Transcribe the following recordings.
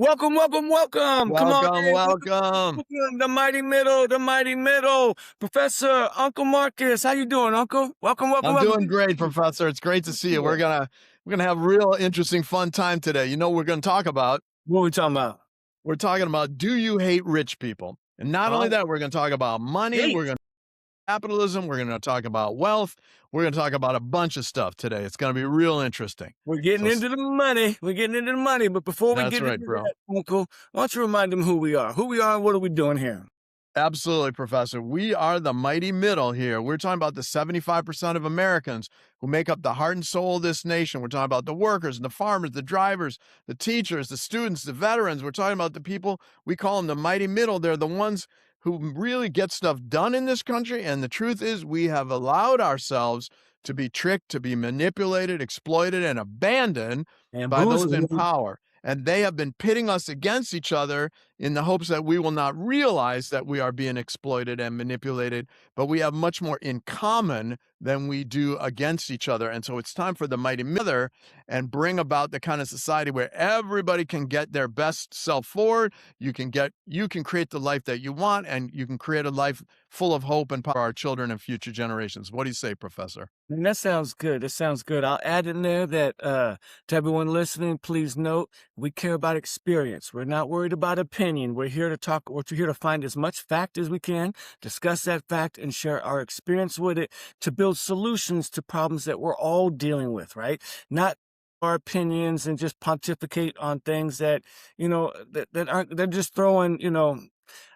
Welcome, welcome, welcome. Come on Welcome, in. welcome. Welcome. The mighty middle, the mighty middle. Professor Uncle Marcus, how you doing, Uncle? Welcome, welcome, I'm welcome. doing great, Professor. It's great to see you. We're Yeah. gonna have real interesting, fun time today. You know what we're gonna talk about? What are we talking about? We're talking about, do you hate rich people? And not only Oh, that, we're gonna talk about money. great. We're gonna capitalism. We're gonna talk about wealth. We're gonna talk about a bunch of stuff today. It's gonna be real interesting. We're getting So into the money. We're getting into the money. But before we that's get into right, bro. that, Uncle, why don't you remind them who we are? Who we are and what are we doing here? Absolutely, Professor. We are the mighty middle here. We're talking about the 75% of Americans who make up the heart and soul of this nation. We're talking about the workers and the farmers, the drivers, the teachers, the students, the veterans. We're talking about the people, we call them the mighty middle. They're the ones who really get stuff done in this country. And the truth is, we have allowed ourselves to be tricked, to be manipulated, exploited, and abandoned And by those in boozling. power. And they have been pitting us against each other in the hopes that we will not realize that we are being exploited and manipulated, but we have much more in common than we do against each other. And so it's time for the mighty mother and bring about the kind of society where everybody can get their best self forward. You can create the life that you want, and you can create a life full of hope and power for our children and future generations. What do you say, Professor? And that sounds good. That sounds good. I'll add in there that to everyone listening, please note we care about experience. We're not worried about opinion. We're here to talk. We're here to find as much fact as we can, discuss that fact, and share our experience with it to build solutions to problems that we're all dealing with. Right? Not our opinions and just pontificate on things that that aren't. They're just throwing.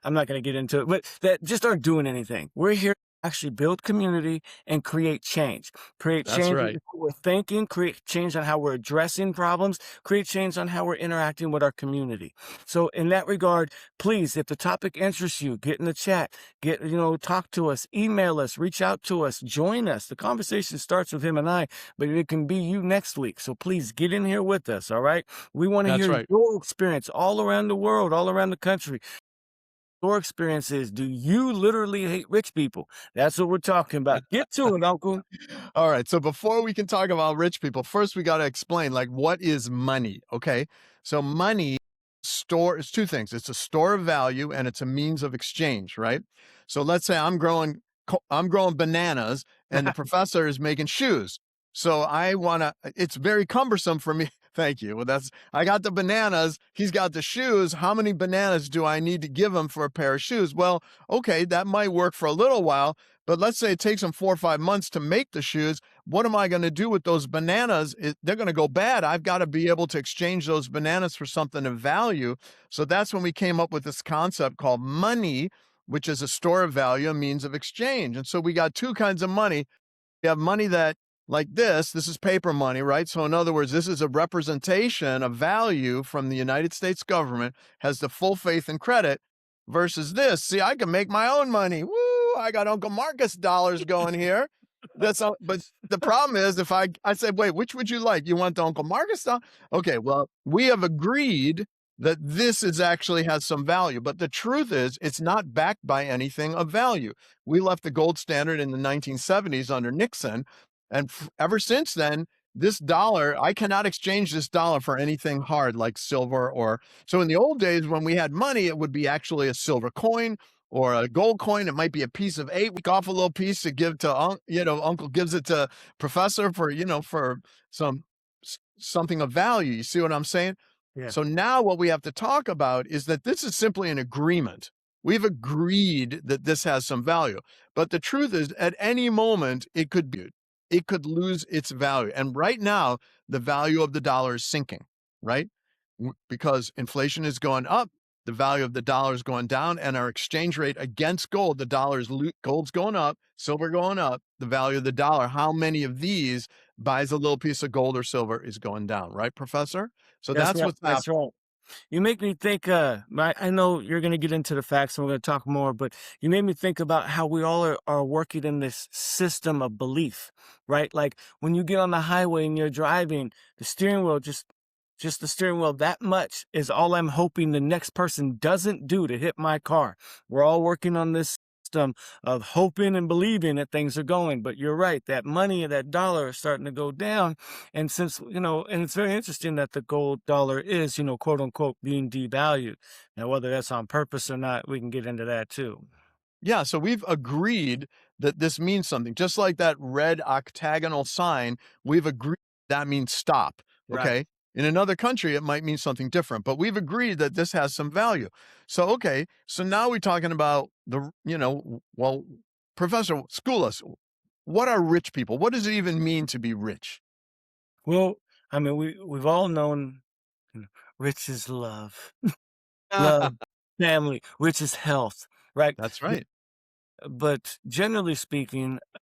I'm not going to get into it, but that just aren't doing anything. We're here to actually build community and create change. Create That's change in right. how we're thinking, create change on how we're addressing problems, create change on how we're interacting with our community. So in that regard, please, if the topic interests you, get in the chat, talk to us, email us, reach out to us, join us. The conversation starts with him and I, but it can be you next week. So please get in here with us. All right. We want to That's hear right. your experience all around the world, all around the country. Your experience is, do you literally hate rich people? That's what we're talking about. Get to it, Uncle. All right. So before we can talk about rich people, first we got to explain, like, what is money? Okay. So money it's two things. It's a store of value and it's a means of exchange, right? So let's say I'm growing bananas and the professor is making shoes. So it's very cumbersome for me. Thank you. Well, I got the bananas. He's got the shoes. How many bananas do I need to give him for a pair of shoes? Well, okay, that might work for a little while, but let's say it takes them 4 or 5 months to make the shoes. What am I going to do with those bananas? They're going to go bad. I've got to be able to exchange those bananas for something of value. So that's when we came up with this concept called money, which is a store of value, a means of exchange. And so we got two kinds of money. We have money that, like this is paper money, right? So in other words, this is a representation of value from the United States government, has the full faith and credit, versus this. See, I can make my own money. Woo! I got Uncle Marcus dollars going here. But the problem is, if I say, wait, which would you like? You want the Uncle Marcus dollar? Okay, well, we have agreed that this actually has some value, but the truth is, it's not backed by anything of value. We left the gold standard in the 1970s under Nixon, and ever since then, this dollar, I cannot exchange this dollar for anything hard like silver so in the old days when we had money, it would be actually a silver coin or a gold coin. It might be a piece of 8. We off a little piece to give to, Uncle gives it to Professor for something of value. You see what I'm saying? Yeah. So now what we have to talk about is that this is simply an agreement. We've agreed that this has some value, but the truth is, at any moment, it could lose its value. And right now, the value of the dollar is sinking, right? Because inflation is going up, the value of the dollar is going down, and our exchange rate against gold, gold's going up, silver going up, the value of the dollar, how many of these buys a little piece of gold or silver, is going down, right, Professor? So That's that's right. what's That's happening. right. You make me think, I know you're going to get into the facts and we're going to talk more, but you made me think about how we all are working in this system of belief, right? Like when you get on the highway and you're driving, the steering wheel, just the steering wheel, that much is all I'm hoping the next person doesn't do to hit my car. We're all working on this system of hoping and believing that things are going. But you're right, that money and that dollar is starting to go down. And since, and it's very interesting that the gold dollar is, quote unquote, being devalued. Now, whether that's on purpose or not, we can get into that too. Yeah, so we've agreed that this means something. Just like that red octagonal sign, we've agreed that means stop. Right. Okay. In another country, it might mean something different, but we've agreed that this has some value. So, okay. So now we're talking about well, Professor, school us. What are rich people? What does it even mean to be rich? Well, I mean, we've all known, rich is love, love, family, rich is health, right? That's right. But generally speaking, a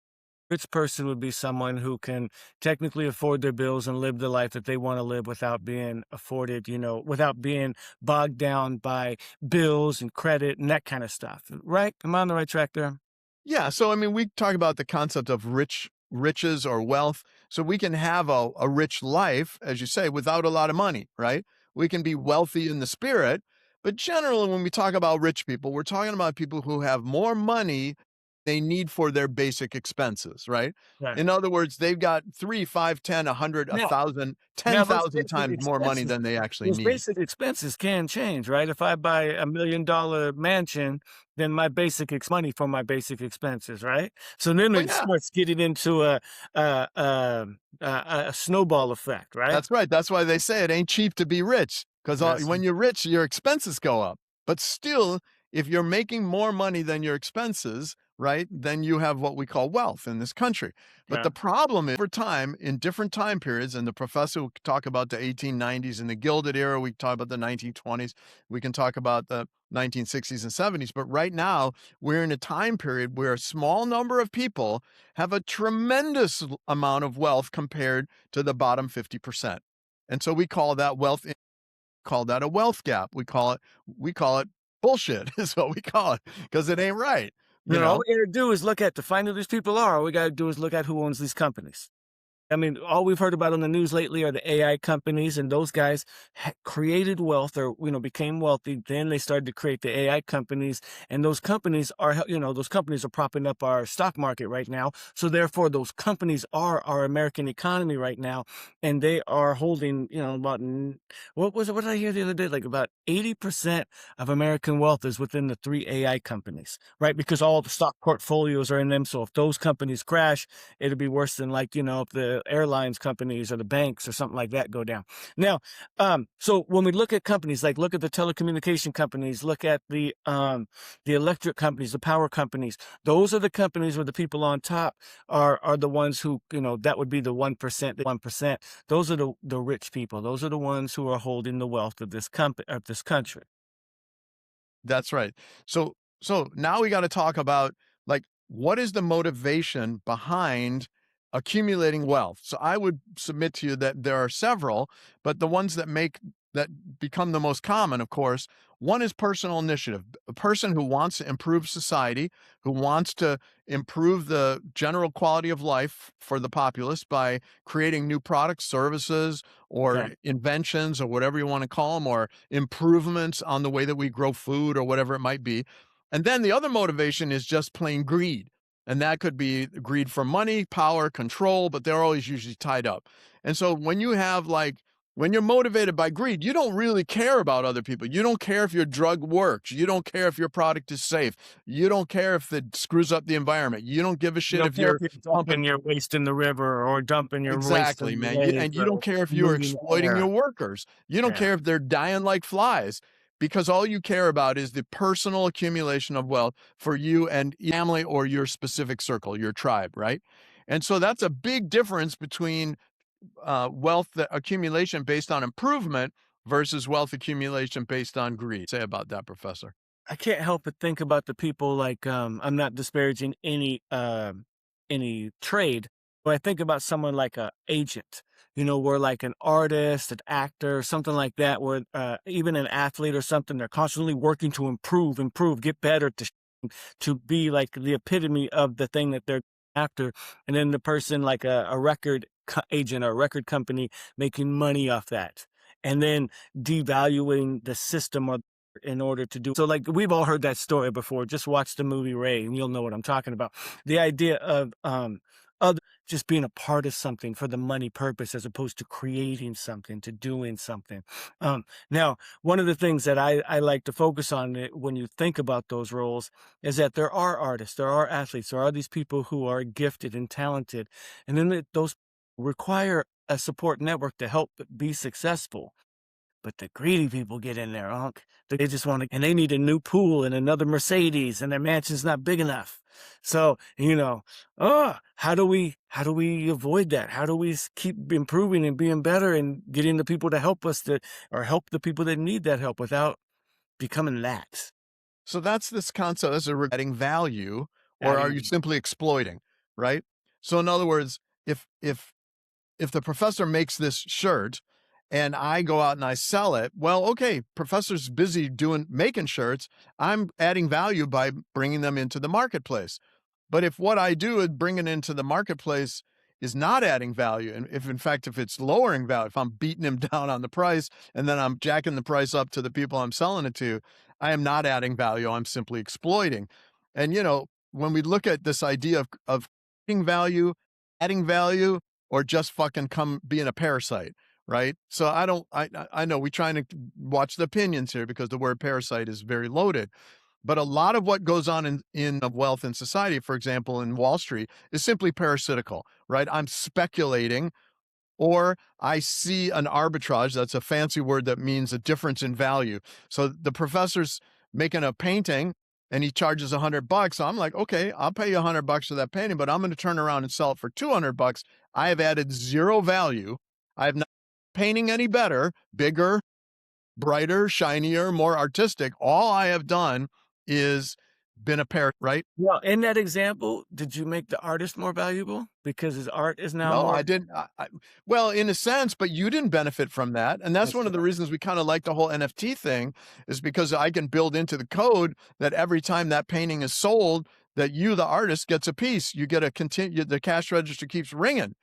rich person would be someone who can technically afford their bills and live the life that they want to live without being afforded, without being bogged down by bills and credit and that kind of stuff. Right? Am I on the right track there? Yeah, so I mean, we talk about the concept of riches or wealth. So we can have a rich life, as you say, without a lot of money, right? We can be wealthy in the spirit, but generally, when we talk about rich people, we're talking about people who have more money they need for their basic expenses, right? Right. In other words, they've got three, five, 10, 100, a Now, thousand, ten now those thousand basic times more money expenses than they actually those need. basic expenses can change, right? If I buy $1 million mansion, then my money for my basic expenses, right? So then Well, it yeah, starts getting into a, a snowball effect, right? that's right. That's why they say it ain't cheap to be rich, because That's when you're rich, your expenses go up. But still, if you're making more money than your expenses, right, then you have what we call wealth in this country. But yeah, the problem is, over time, in different time periods, and the professor will talk about the 1890s and the Gilded Era, we can talk about the 1920s, we can talk about the 1960s and 70s. But right now, we're in a time period where a small number of people have a tremendous amount of wealth compared to the bottom 50%. And so we call that call that a wealth gap. We call it bullshit is what we call it because it ain't right, you all know. we gotta do is look at to find who these people are. All we gotta do is look at who owns these companies. I mean, all we've heard about on the news lately are the AI companies, and those guys created wealth or, became wealthy. Then they started to create the AI companies, and those companies are propping up our stock market right now. So therefore, those companies are our American economy right now, and they are holding, what was it? What did I hear the other day? Like about 80% of American wealth is within the three AI companies, right? Because all the stock portfolios are in them. So if those companies crash, it'll be worse than like, if the airlines companies or the banks or something like that go down. Now, so when we look at companies, like look at the telecommunication companies, look at the electric companies, the power companies, those are the companies where the people on top are the ones who, that would be the 1%, the 1%. Those are the rich people. Those are the ones who are holding the wealth of this country. That's right. So now we got to talk about like what is the motivation behind accumulating wealth. So I would submit to you that there are several, but the ones that become the most common, of course, one is personal initiative. A person who wants to improve society, who wants to improve the general quality of life for the populace by creating new products, services, or Okay. inventions, or whatever you want to call them, or improvements on the way that we grow food or whatever it might be. And then the other motivation is just plain greed. And that could be greed for money, power, control, but they're always usually tied up. And so when you're motivated by greed, you don't really care about other people. You don't care if your drug works. You don't care if your product is safe. You don't care if it screws up the environment. You don't give a You shit don't if care if you're you're pumping. dumping your waste in the river or dumping your waste Exactly, in the man. lake And you don't or care if you're polluting the exploiting air. your workers. You don't Yeah. care if they're dying like flies because all you care about is the personal accumulation of wealth for you and your family or your specific circle, your tribe, right? And so that's a big difference between accumulation based on improvement versus wealth accumulation based on greed. Say about that, Professor. I can't help but think about the people like I'm not disparaging any trade, but I think about someone like a agent, where like an artist, an actor, something like that, where even an athlete or something, they're constantly working to improve, get better to be like the epitome of the thing that they're after. And then the person like a agent or a record company making money off that. And then devaluing the system or in order to do so. Like, we've all heard that story before. Just watch the movie Ray and you'll know what I'm talking about. The idea of other just being a part of something for the money purpose as opposed to creating something, to doing something. Now, one of the things that I like to focus on when you think about those roles is that there are artists, there are athletes, there are these people who are gifted and talented, and then those require a support network to help be successful. But the greedy people get in there, Unc. They just want to, and they need a new pool and another Mercedes, and their mansion's not big enough. So, how do we avoid that? How do we keep improving and being better and getting the people to help us to, or help the people that need that help without becoming that? So that's this concept as a adding value, or are you Adding, simply exploiting, right? So in other words, if the professor makes this shirt and I go out and I sell it, well, okay, professor's busy doing making shirts. I'm adding value by bringing them into the marketplace. But if what I do is bring it into the marketplace is not adding value, and if in fact, if it's lowering value, if I'm beating him down on the price and then I'm jacking the price up to the people I'm selling it to, I am not adding value. I'm simply exploiting. And when we look at this idea of adding value, or just fucking come being a parasite, right? So I don't. I know we're trying to watch the opinions here because the word parasite is very loaded. But a lot of what goes on in of wealth in society, for example, in Wall Street, is simply parasitical, right? I'm speculating, or I see an arbitrage. That's a fancy word that means a difference in value. So the professor's making a painting and he charges $100. So I'm like, okay, I'll pay you $100 for that painting, but I'm going to turn around and sell it for $200. I have added zero value. I have not painting any better, bigger, brighter, shinier, more artistic. All I have done is been a parrot, right? well, in that example, did you make the artist more valuable because his art is now No, more? I didn't. Well, in a sense, but you didn't benefit from that. And that's That's one of the right. reasons we kind of like the whole NFT thing, is because I can build into the code that every time that painting is sold, that you, the artist, gets a piece. You get a continue, the cash register keeps ringing.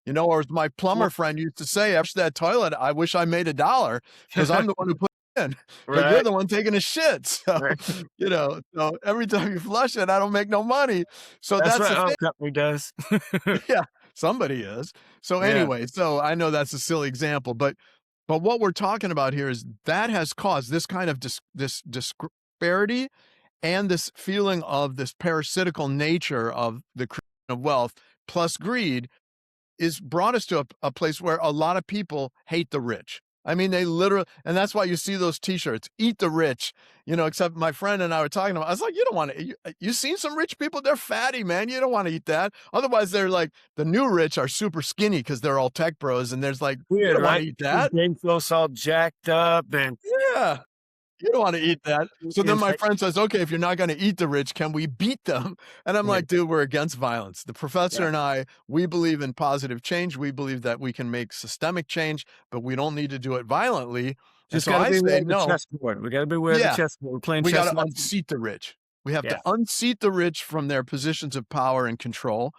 Or as my Well, plumber friend used to say, after that toilet, I wish I made $1 because I'm the one who put it in, but you're right, the one taking a shit. So, right. so every time you flush it, I don't make no money. So That's that's right. the Our thing. company does. Yeah, somebody is. So Yeah. anyway, so I know that's a silly example, but what we're talking about here is that has caused this kind of this disparity and this feeling of this parasitical nature of the creation of wealth plus greed is brought us to a place where a lot of people hate the rich. I mean, they literally, and that's why you see those T-shirts, "Eat the rich." Except my friend and I were talking about. I was like, "You don't want to. You seen some rich people? They're fatty, man. You don't want to eat that. Otherwise, they're like the new rich are super skinny because they're all tech bros, and there's like, you Weird, don't want right? to eat His that. brain flows all jacked up and Yeah, you don't want to eat that." So then it's my like, friend says, "Okay, if you're not going to eat the rich, can we beat them?" And I'm yeah, like, "Dude, we're against violence. The professor yeah. and I, we believe in positive change. We believe that we can make systemic change, but we don't need to do it violently." And Just so gotta I beware say, of the no, chessboard. We gotta beware of the yeah, chessboard. We're playing we got chess, to not. unseat the rich. We have to Yeah. unseat the rich from their positions of power and control.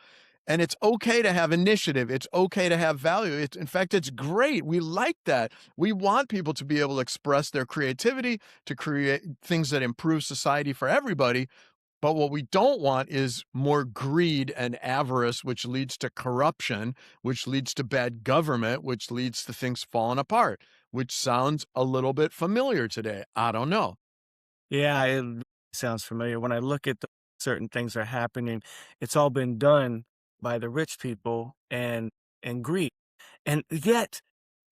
And it's okay to have initiative. It's okay to have value. In fact, it's great. We like that. We want people to be able to express their creativity, to create things that improve society for everybody. But what we don't want is more greed and avarice, which leads to corruption, which leads to bad government, which leads to things falling apart, which sounds a little bit familiar today. I don't know. Yeah, it sounds familiar. When I look at the certain things are happening, it's all been done by the rich people and greed. And yet,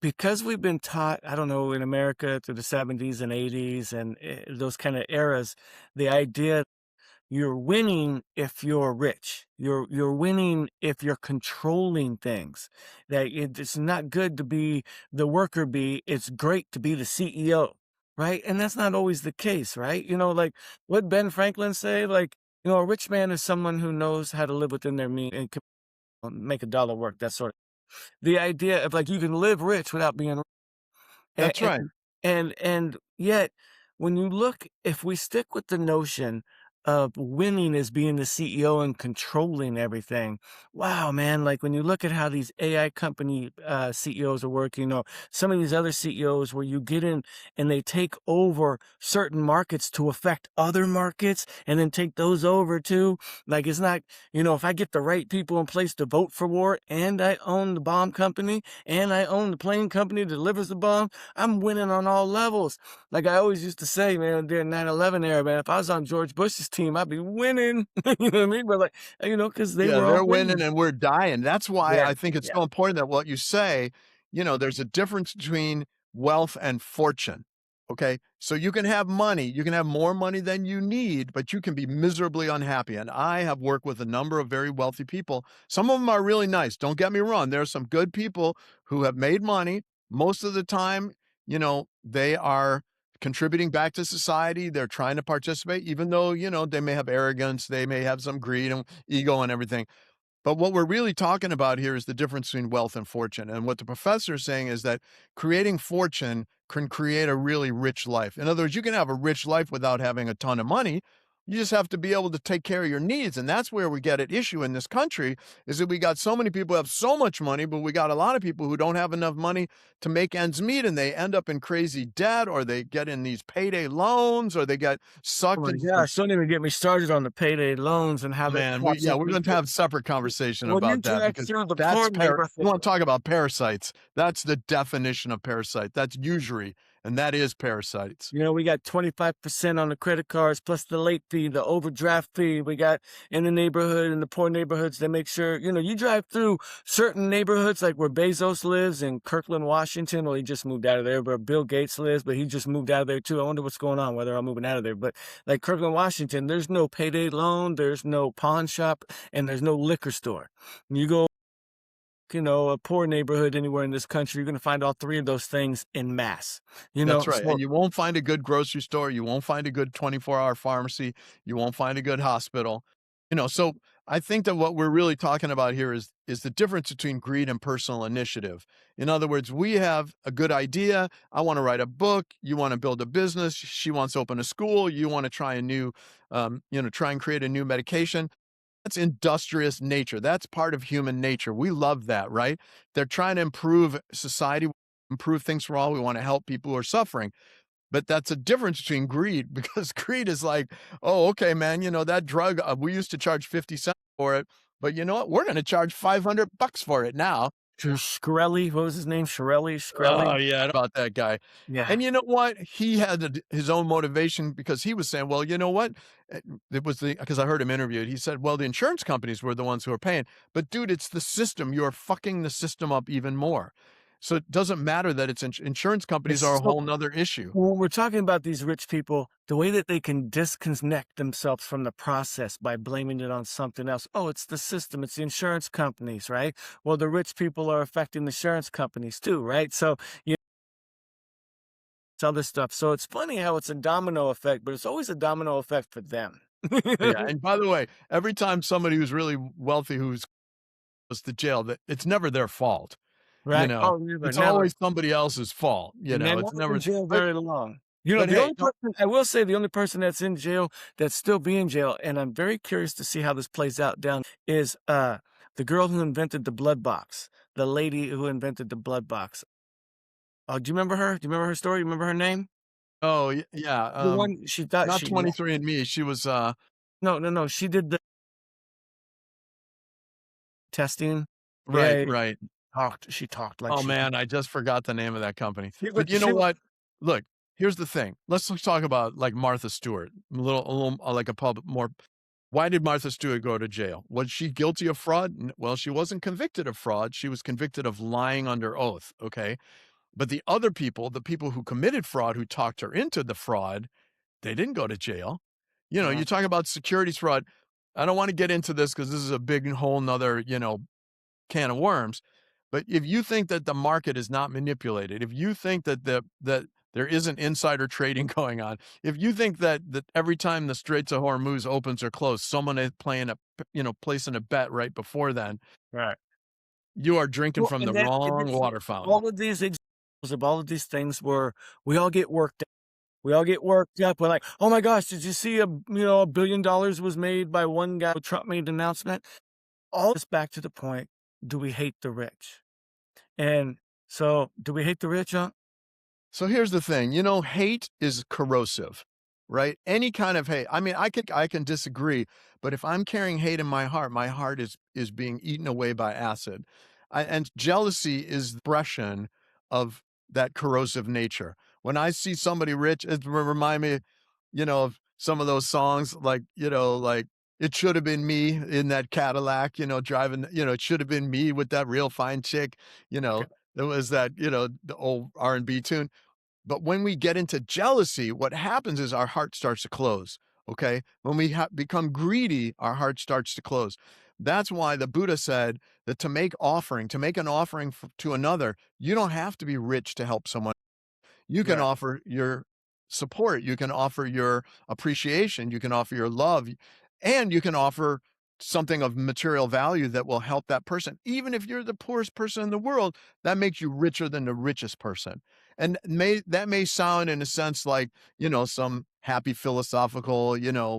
because we've been taught, I don't know, in America through the 70s and 80s and those kind of eras, the idea you're winning if you're rich. You're winning if you're controlling things. That it's not good to be the worker bee. It's great to be the CEO, right? And that's not always the case, right? Like what Ben Franklin say, like, a rich man is someone who knows how to live within their means and can make a dollar work. That sort of the idea of like you can live rich without being and That's right. and yet when you look, if we stick with the notion of winning is being the CEO and controlling everything. Wow, man, like, when you look at how these AI company, CEOs are working, or some of these other CEOs where you get in and they take over certain markets to affect other markets and then take those over too. Like, it's not, if I get the right people in place to vote for war and I own the bomb company and I own the plane company that delivers the bomb, I'm winning on all levels. Like I always used to say, man, during 9/11 era, man, if I was on George Bush's team, I'd be winning. You know what I mean? But like, because they Yeah, were all they're winning winning. and we're dying. That's why Yeah, I think it's yeah. so important that what you say, there's a difference between wealth and fortune. Okay. So you can have money, you can have more money than you need, but you can be miserably unhappy. And I have worked with a number of very wealthy people. Some of them are really nice. Don't get me wrong. There are some good people who have made money. Most of the time, they are contributing back to society. They're trying to participate, even though, they may have arrogance, they may have some greed and ego and everything. But what we're really talking about here is the difference between wealth and fortune. And what the professor is saying is that creating fortune can create a really rich life. In other words, you can have a rich life without having a ton of money. You just have to be able to take care of your needs. And that's where we get an issue in this country is that we got so many people who have so much money, but we got a lot of people who don't have enough money to make ends meet. And they end up in crazy debt, or they get in these payday loans, or they get Oh sucked my into some. gosh, don't even get me started on the payday loans and how that Man, taps we're into going to have a separate conversation when you about that drive because through the that's poor neighborhood. you want to talk about parasites. That's the definition of parasite. That's usury, and that is parasites. We got 25% on the credit cards plus the late fee, the overdraft fee. We got in the neighborhood, in the poor neighborhoods, they make sure, you drive through certain neighborhoods like where Bezos lives in Kirkland, Washington. Well, he just moved out of there, where Bill Gates lives, but he just moved out of there too. I wonder what's going on, whether I'm moving out of there. But like Kirkland, Washington, there's no payday loan, there's no pawn shop, and there's no liquor store. You go, a poor neighborhood anywhere in this country, you're going to find all three of those things in mass, That's right, so and you won't find a good grocery store, you won't find a good 24-hour pharmacy, you won't find a good hospital. So I think that what we're really talking about here is the difference between greed and personal initiative. In other words, we have a good idea. I want to write a book. You want to build a business. She wants to open a school. You want to try a new, try and create a new medication. That's industrious nature. That's part of human nature. We love that, right? They're trying to improve society, improve things for all. We want to help people who are suffering. But that's a difference between greed because greed is like, oh, okay, man, that drug, we used to charge 50 cents for it, but you know what? We're going to charge $500 for it now. Shkreli, what was his name? Oh, Shkreli? yeah, about that guy. Yeah, And you know what? He had his own motivation because he was saying, well, you know what? It was because I heard him interviewed. He said, well, the insurance companies were the ones who are paying. But dude, it's the system. You're fucking the system up even more. So it doesn't matter that it's insurance companies are it's a so whole nother issue. when we're talking about these rich people, the way that they can disconnect themselves from the process by blaming it on something else. Oh, it's the system, it's the insurance companies, right? Well, the rich people are affecting the insurance companies too, right? So, it's other stuff. So it's funny how it's a domino effect, but it's always a domino effect for them. Yeah, and by the way, every time somebody who's really wealthy who's goes to jail, that it's never their fault, you Right? know? Oh, never, It's never. always somebody else's fault, And they're it's never in never. jail but very long. but The hey, only person I will say the only person that's in jail that's still be in jail, and I'm very curious to see how this plays out down is the girl who invented the blood box, the lady who invented the blood box. Oh, do you remember her? Do you remember her story? You remember her name? oh, yeah, The one she thought not she 23 and Me, she was, no, no, no. She did the testing. right, Yeah, right. she talked like Oh, she man, I just forgot the name of that company. But you know she was what? Look, here's the thing. Let's talk about, like, Martha Stewart, a little, like, a pub more. Why did Martha Stewart go to jail? Was she guilty of fraud? Well, she wasn't convicted of fraud, she was convicted of lying under oath, okay? But the other people, the people who committed fraud, who talked her into the fraud, they didn't go to jail. You talk about securities fraud. I don't want to get into this because this is a big whole nother, can of worms. But if you think that the market is not manipulated, if you think that that there isn't insider trading going on, if you think that every time the Straits of Hormuz opens or closes, someone is placing a bet right before then, right. you are drinking Well, from and the then wrong water fountain. all of these examples of all of these things where we all get worked We all get worked up. We're like, "Oh my gosh, did you see $1 billion was made by one guy? Trump made an announcement." All this back to the point, do we hate the rich? And so, do we hate the rich, huh? So here's the thing, you know, hate is corrosive, right? Any kind of hate. I mean, I can disagree, but if I'm carrying hate in my heart is being eaten away by acid. And jealousy is the expression of that corrosive nature. When I see somebody rich, it remind me, of some of those songs like, like it should have been me in that Cadillac, driving, it should have been me with that real fine chick, you Okay. know. There was that, the old R&B tune. But when we get into jealousy, what happens is our heart starts to close. Okay. When we become greedy, our heart starts to close. That's why the Buddha said that to make an offering to another, you don't have to be rich to help someone. You can Right. offer your support, you can offer your appreciation, you can offer your love, and you can offer something of material value that will help that person. Even if you're the poorest person in the world, that makes you richer than the richest person. And that may sound in a sense like, some happy philosophical,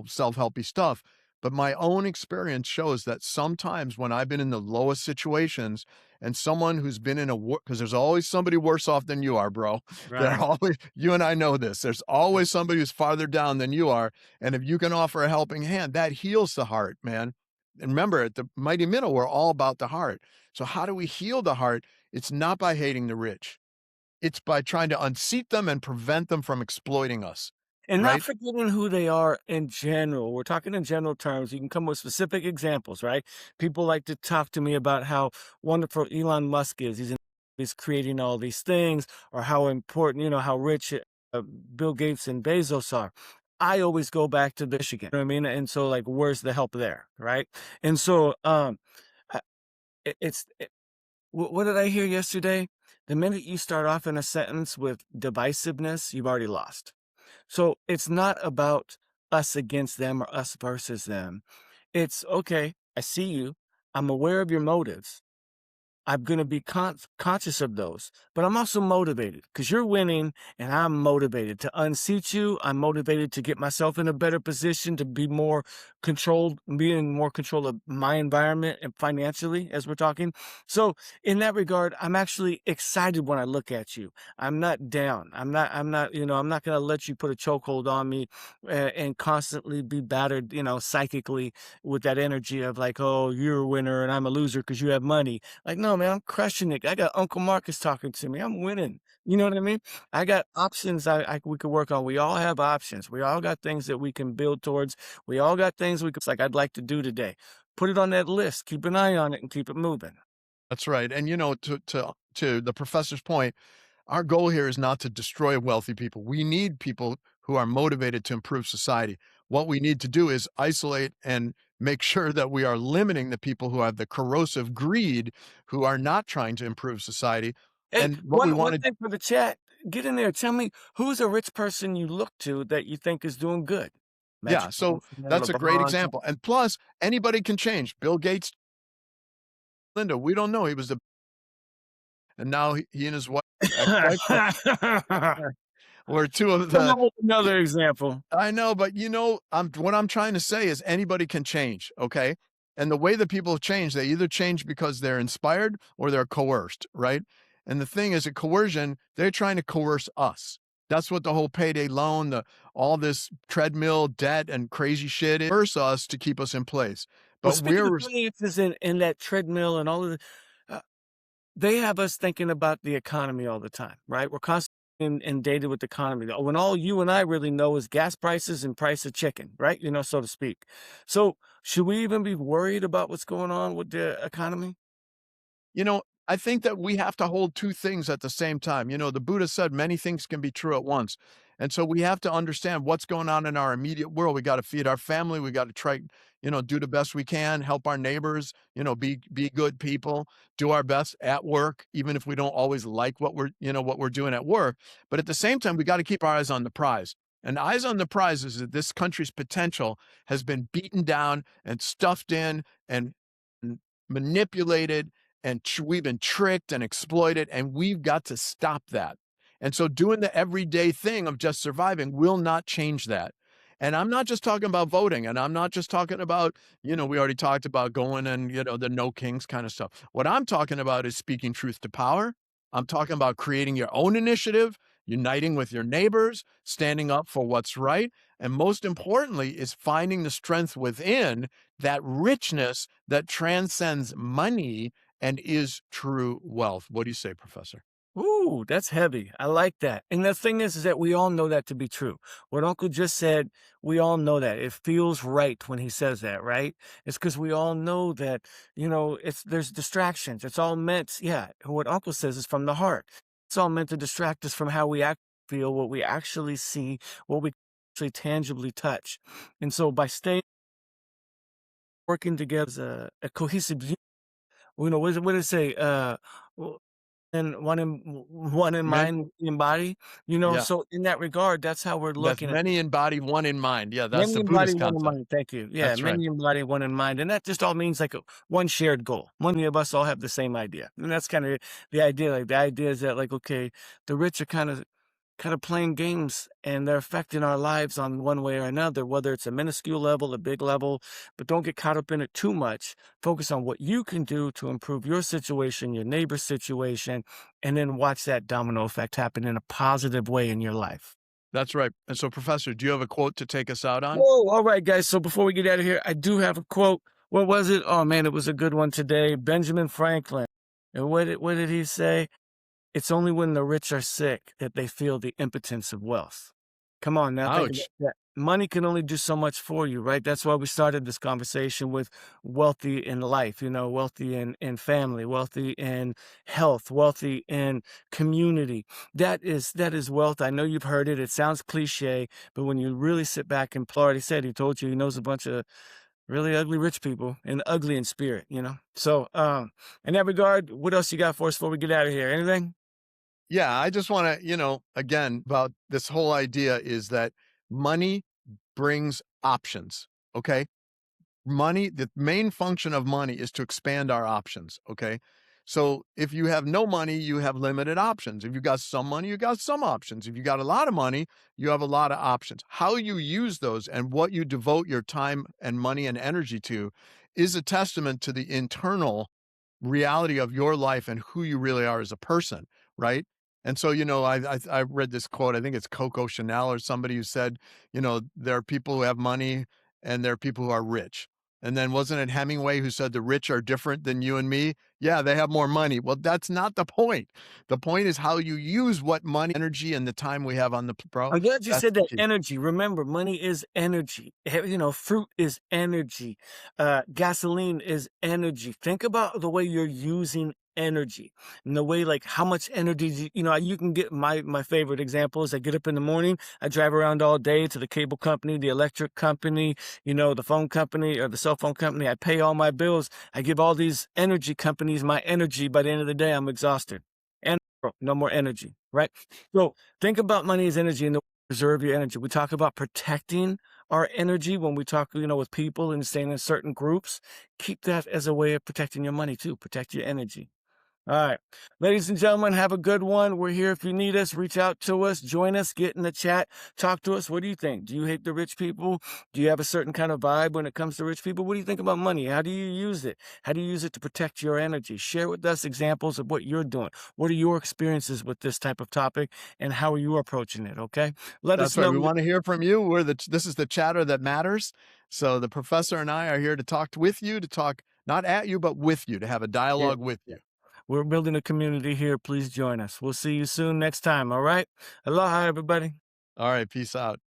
self-helpy stuff. But my own experience shows that sometimes when I've been in the lowest situations and someone who's been in a war, because there's always somebody worse off than you are, bro. There Right. always, you and I know this. There's always somebody who's farther down than you are. And if you can offer a helping hand, that heals the heart, man. And remember, at the Mighty Minnow, we're all about the heart. So, how do we heal the heart? It's not by hating the rich, it's by trying to unseat them and prevent them from exploiting us, And not right? forgetting who they are in general. We're talking in general terms. You can come with specific examples, right? People like to talk to me about how wonderful Elon Musk is. He's creating all these things, or how important, how rich Bill Gates and Bezos are. I always go back to the Michigan. You know what I mean? And so, like, where's the help there, right? And so, I- it, it's it, what did I hear yesterday? The minute you start off in a sentence with divisiveness, you've already lost. So it's not about us against them or us versus them. It's okay, I see you. I'm aware of your motives. I'm going to be conscious of those, but I'm also motivated because you're winning and I'm motivated to unseat you. I'm motivated to get myself in a better position to be more controlled, be in more control of my environment and financially as we're talking. So in that regard, I'm actually excited when I look at you. I'm not down. I'm not going to let you put a chokehold on me and constantly be battered, psychically with that energy of like, oh, you're a winner and I'm a loser because you have money. Like, no, man, I'm crushing it. I got Uncle Marcus talking to me. I'm winning. You know what I mean? I got options we could work on. We all have options. We all got things that we can build towards. We all got things like I'd like to do today. Put it on that list. Keep an eye on it and keep it moving. That's right. And, to the professor's point, our goal here is not to destroy wealthy people. We need people who are motivated to improve society. What we need to do is isolate and make sure that we are limiting the people who have the corrosive greed, who are not trying to improve society. Hey, And what we one want to, thing for the chat. Get in there. Tell me who's a rich person you look to that you think is doing good. yeah, Magic so Johnson, that's a great LeBron. example. And plus, anybody can change. Bill Gates, Linda, we don't know. He was the, and now he and his wife, ex-wife, Come were two of the. up with another example. I know, but what I'm trying to say is anybody can change, okay? And the way that people have changed, they either change because they're inspired or they're coerced, right? And the thing is, a coercion, they're trying to coerce us. That's what the whole payday loan, all this treadmill debt and crazy shit is, coerce us to keep us in place. Well, But speaking of we're, finances in that treadmill and all of the, uh, they have us thinking about the economy all the time, right? We're constantly inundated with the economy. When all you and I really know is gas prices and price of chicken, right? So to speak. So should we even be worried about what's going on with the economy? I think that we have to hold two things at the same time. The Buddha said many things can be true at once. And so we have to understand what's going on in our immediate world. We got to feed our family. We got to try, do the best we can, help our neighbors, be good people, do our best at work, even if we don't always like what we're doing at work. But at the same time, we got to keep our eyes on the prize. And eyes on the prize is that this country's potential has been beaten down and stuffed in and manipulated and we've been tricked and exploited, and we've got to stop that. And so doing the everyday thing of just surviving will not change that. And I'm not just talking about voting, and I'm not just talking about, we already talked about going and, the no kings kind of stuff. What I'm talking about is speaking truth to power. I'm talking about creating your own initiative, uniting with your neighbors, standing up for what's right. And most importantly, is finding the strength within that richness that transcends money and is true wealth. What do you say, Professor? Ooh, that's heavy. I like that. And the thing is that we all know that to be true. What Uncle just said, we all know that. It feels right when he says that, right? It's because we all know that, there's distractions. It's all meant, yeah. What Uncle says is from the heart. It's all meant to distract us from how we act, feel, what we actually see, what we actually tangibly touch. And so by staying working together as a cohesive unit, what did it say? And one in Men, mind in body, yeah, so in that regard, that's how we're that's looking at many in body, one in mind. Yeah, that's many the in body, Buddhist one in concept. mind, thank you. Yeah, That's right. many in body, one in mind, and that just all means like one shared goal. Many of us all have the same idea, and that's kinda the idea, like, the idea is that, like, okay, the rich are kinda playing games, and they're affecting our lives on one way or another, whether it's a minuscule level, a big level, but don't get caught up in it too much. Focus on what you can do to improve your situation, your neighbor's situation, and then watch that domino effect happen in a positive way in your life. That's right. And so, Professor, do you have a quote to take us out on? Whoa, all right, guys, so before we get out of here, I do have a quote. What was it? Oh, man, it was a good one today. Benjamin Franklin. And what did he say? It's only when the rich are sick that they feel the impotence of wealth. Come on now, think about Ouch. that. Money can only do so much for you, right? That's why we started this conversation with wealthy in life, wealthy in family, wealthy in health, wealthy in community. That is wealth. I know you've heard it. It sounds cliche, but when you really sit back and Clardy said he told you he knows a bunch of really ugly rich people and ugly in spirit. So in that regard, what else you got for us before we get out of here? Anything? Yeah, I just want to, again, about this whole idea is that money brings options. Okay. Money, the main function of money is to expand our options. Okay. So if you have no money, you have limited options. If you got some money, you got some options. If you got a lot of money, you have a lot of options. How you use those and what you devote your time and money and energy to is a testament to the internal reality of your life and who you really are as a person, right? And so, I read this quote. I think it's Coco Chanel or somebody who said, there are people who have money and there are people who are rich. And then wasn't it Hemingway who said the rich are different than you and me? Yeah, they have more money. Well, that's not the point. The point is how you use what money, energy, and the time we have on the bro. I'm glad you That's said the that key. energy. Remember, money is energy. Fruit is energy. Gasoline is energy. Think about the way you're using energy and the way, like, how much energy, you can get my favorite example is I get up in the morning, I drive around all day to the cable company, the electric company, the phone company or the cell phone company. I pay all my bills. I give all these energy companies my energy. By the end of the day, I'm exhausted and no more energy, right? So think about money as energy and preserve your energy. We talk about protecting our energy when we talk, with people and staying in certain groups. Keep that as a way of protecting your money too. Protect your energy. All right. Ladies and gentlemen, have a good one. We're here if you need us. Reach out to us. Join us. Get in the chat. Talk to us. What do you think? Do you hate the rich people? Do you have a certain kind of vibe when it comes to rich people? What do you think about money? How do you use it? How do you use it to protect your energy? Share with us examples of what you're doing. What are your experiences with this type of topic and how are you approaching it? Okay. Let us That's right. know. We want to hear from you. This is the chatter that matters. So the professor and I are here to talk with you, to talk not at you, but with you, to have a Yeah. dialogue with you. We're building a community here. Please join us. We'll see you soon next time. All right. Aloha, everybody. All right. Peace out.